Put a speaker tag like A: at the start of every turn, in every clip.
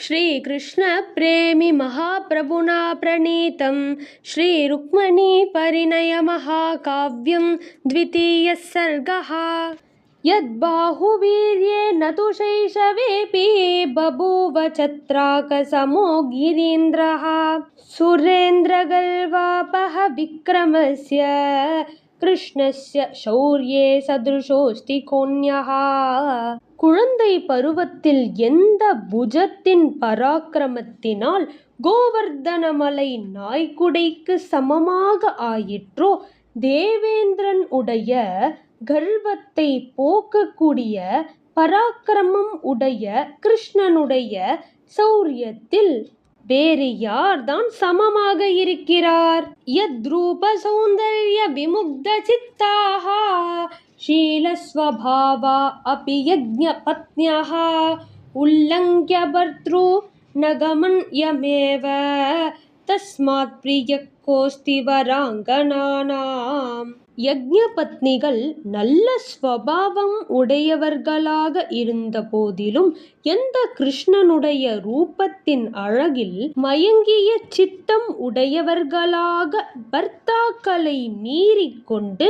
A: श्रीकृष्णप्रेमि महाप्रभुना प्रणीतं श्रीरुक्मिणीपरिणयमहाकाव्यं द्वितीयः सर्गः। यद्बाहुवीर्येण तु शैशवेऽपि बभूव चत्राकसमो गिरीन्द्रः सुरेन्द्रगल्वापः विक्रमस्य कृष्णस्य शौर्ये सदृशोऽस्ति कोऽन्यः। குழந்தை பருவத்தில் எந்த புஜத்தின் பராக்கிரமத்தினால் கோவர்தனமலை நாய்க்குடைக்கு சமமாக ஆயிற்றோ, தேவேந்திரன் உடைய கர்வத்தை போக்கக்கூடிய பராக்கிரமம் உடைய கிருஷ்ணனுடைய சௌரியத்தில் வேறு யார்தான் சமமாக இருக்கிறார்? யத்ரூப சௌந்தர்ய விமுக்த சித்தாக शीलस्वभावा अपि यज्ञपत्न्यः उल्लङ्घ्य भर्तृ नगमन्यमेव तस्मात् प्रियः कोऽस्ति वराङ्गनानाम्. யஜ்ஞபத்னிகள் நல்ல ஸ்வபாவம் உடையவர்களாக இருந்த போதிலும் எந்த கிருஷ்ணனுடைய ரூபத்தின் அழகில் மயங்கிய சித்தம் உடையவர்களாக பர்த்தாக்களை மீறிக்கொண்டு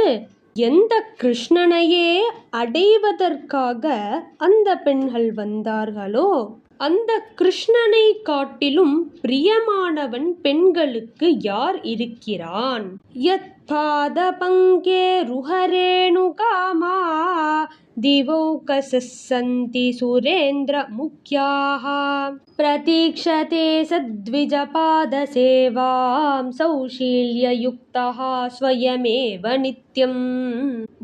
A: எந்த கிருஷ்ணனையே அடைவதற்காக அந்த பெண்கள் வந்தார்களோ, அந்த கிருஷ்ணனை காட்டிலும் பிரியமானவன் பெண்களுக்கு யார் இருக்கிறான்? யத் பாத பங்கே ருஹரேணு காமா திவௌகசந்தி சுரேந்திர முக்யாஹ பிரதீக்ஷதே சத்விஜபாத சேவாம் சௌஷீல்யயுக்தஹ ஸ்வயமேவ நித்யம்.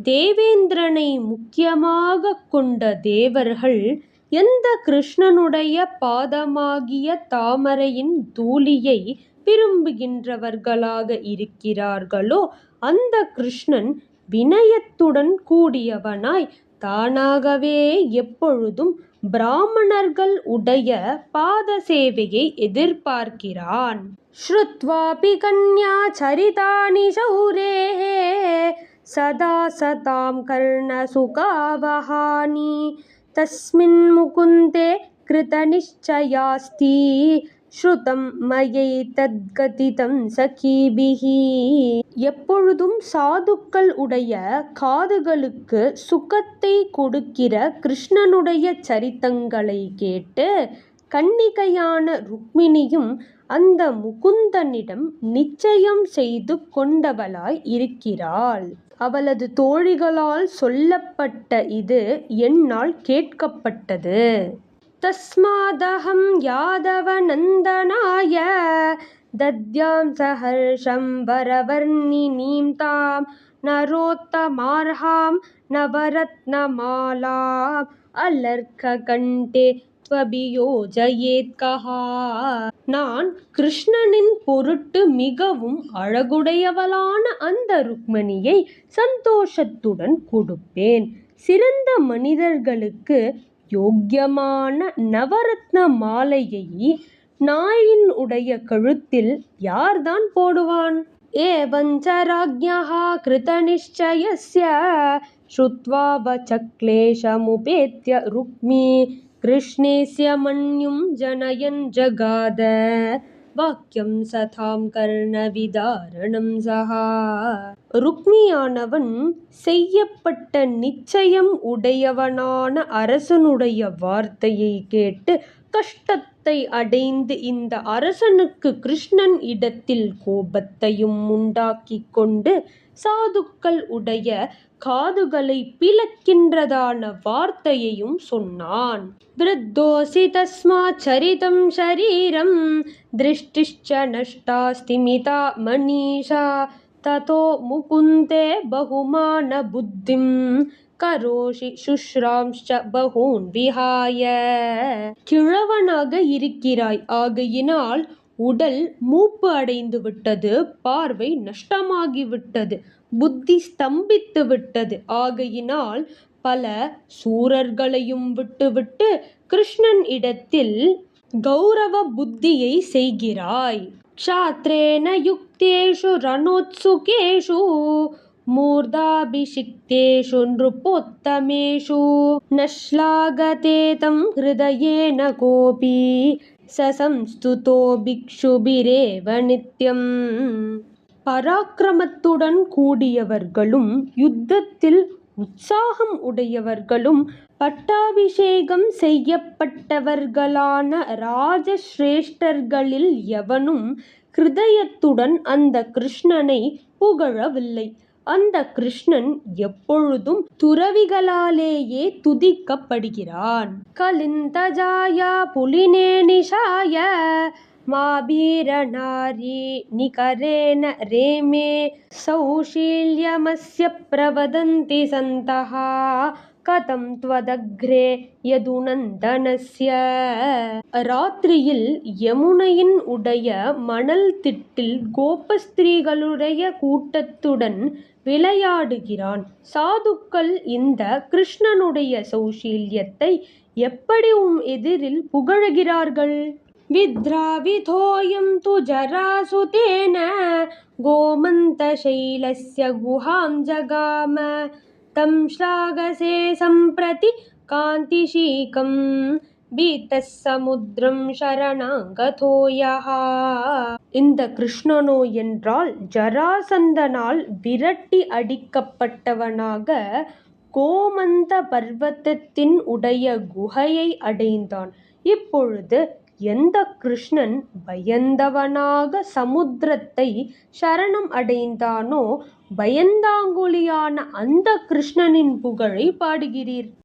A: தேவேந்திரனை முக்கியமாக கொண்ட தேவர்கள் எந்த கிருஷ்ணனுடைய பாதமாகிய தாமரையின் தூளியை விரும்புகின்றவர்களாக இருக்கிறார்களோ, அந்த கிருஷ்ணன் வினயத்துடன் கூடியவனாய் தானாகவே எப்பொழுதும் பிராமணர்கள் உடைய பாத சேவையை எதிர்பார்க்கிறான். ஸ்ருத்வாபி கன்யா சரிதானி சௌரேஹ சதா சதாம் கர்ண சுகாவஹானி தஸ்மின் முகுந்தே கிருத நிச்சயாஸ்தி ஸ்ருதம் மயை தத்கதிதம் சகீபிஹி. எப்பொழுதும் சாதுக்கள் உடைய காதுகளுக்கு சுகத்தை கொடுக்கிற கிருஷ்ணனுடைய சரித்தங்களை கேட்டு கன்னிகையான ருக்மிணியும் அந்த முகுந்தனிடம் நிச்சயம் செய்து கொண்டவளாய் இருக்கிறாள். அவளது தோழிகளால் சொல்லப்பட்ட இது என்னால் கேட்கப்பட்டது. தஸ்மாதஹம் யாதவ நந்தனாய தத்யாம் சஹர்ஷம் வரவர்ணினீம் தாம் நரோத்தமார்ஹாம் நவரத்னமாலாம் அலர்க்க கண்டே த்வபியோஜயேத்கஹா. நான் கிருஷ்ணனின் பொருட்டு மிகவும் அழகுடையவளான அந்த ருக்மணியை சந்தோஷத்துடன் கொடுப்பேன். சிறந்த மனிதர்களுக்கு யோக்கியமான நவரத்ன மாலையை நாயின் உடைய கழுத்தில் யார்தான் போடுவான்? ஏவஞ்ச ராஜ்ஞः கிருத நிச்சயஸ்ய ஸ்ருத்வா வசக்லேஷமுபேத்ய ருக்மி கிருஷ்ணேஸ்ய மன்யும் ஜனயன் ஜகாத வாக்கியம் சதாம் கர்ண விதாரணம் சஹா. ருக்மியானவன் செய்யப்பட்ட நிச்சயம் உடையவனான அரசனுடைய வார்த்தையை கேட்டு கஷ்டத்தை அடைந்து இந்த அரசனுக்கு கிருஷ்ணன் இடத்தில் கோபத்தையும் உண்டாக்கி கொண்டு சாதுக்கள் உடைய காதுகளை பிளக்கின்றதான வார்த்தையையும் சொன்னான். விருத்தோசி தஸ்மாத் சரிதம் ஷரீரம் திருஷ்டிஷ்ச நஷ்டாஸ்தி மிதா மனிஷா ததோ முகுந்தே பகுமான புத்திம் கரோஷி சுஷ்ராம்ச்ச பகூன் விஹாய. கிழவனாக இருக்கிறாய், ஆகையினால் உடல் மூப்பு அடைந்து விட்டது, பார்வை நஷ்டமாகிவிட்டது, புத்தி ஸ்தம்பித்து விட்டது. ஆகையினால் பல சூரர்களையும் விட்டுவிட்டு கிருஷ்ணன் இடத்தில் கௌரவ புத்தியை செய்கிறாய். க்ஷாத்ரேன யுக்தேஷு ரணோத்சுகேஷு மூர்தாபிஷிக்தேஷு நிருபோத்தமேஷு நஷ்லாகதே தம் ஹிருதயேன கோபி சம்ஸ்துதோ பிக்ஷுபிரேவ நித்யம். பராக்கிரமத்துடன் கூடியவர்களும் யுத்தத்தில் உற்சாகம் உடையவர்களும் பட்டாபிஷேகம் செய்யப்பட்டவர்களான ராஜசிரேஷ்டர்களில் எவனும் ஹிருதயத்துடன் அந்த கிருஷ்ணனை புகழவில்லை. அந்த கிருஷ்ணன் எப்பொழுதும் துறவிகளாலேயே துதிக்கப்படுகிறான். கலிந்தஜாயா புலினே நிஷாய மாபீரநாரி நிகரேன ரேமே சௌஷீல்யமஸ்ய பிரவதந்தி சந்தஹ கதம் த்வதக்ரே யதுநந்தனஸ்ய. ராத்திரியில் யமுனையின் உடைய மணல் திட்டில் கோபஸ்திரீகளுடைய கூட்டத்துடன் விளையாடுகிறான். சாதுக்கள் இந்த கிருஷ்ணனுடைய சௌஷீல்யத்தை எப்படி எதிரில் புகழுகிறார்கள்? வித்ராவிதோயம் து ஜராசுதேன கோமந்தசைலஸ்ய குஹாம் ஜகாம தம் ஸ்லாகசே சம்பிரதி காந்திஷீகம் பீதஸ் சமுத்ரம் சரணாங்கதோ யஹ. இந்த கிருஷ்ணனோ என்றால் ஜராசந்தனால் விரட்டி அடிக்கப்பட்டவனாக கோமந்த பர்வதத்தின் உடைய குகையை அடைந்தான். இப்பொழுது எந்த கிருஷ்ணன் பயந்தவனாக சமுத்திரத்தை சரணம் அடைந்தானோ பயந்தாங்குழியான அந்த கிருஷ்ணனின் புகழை பாடுகிறீர்.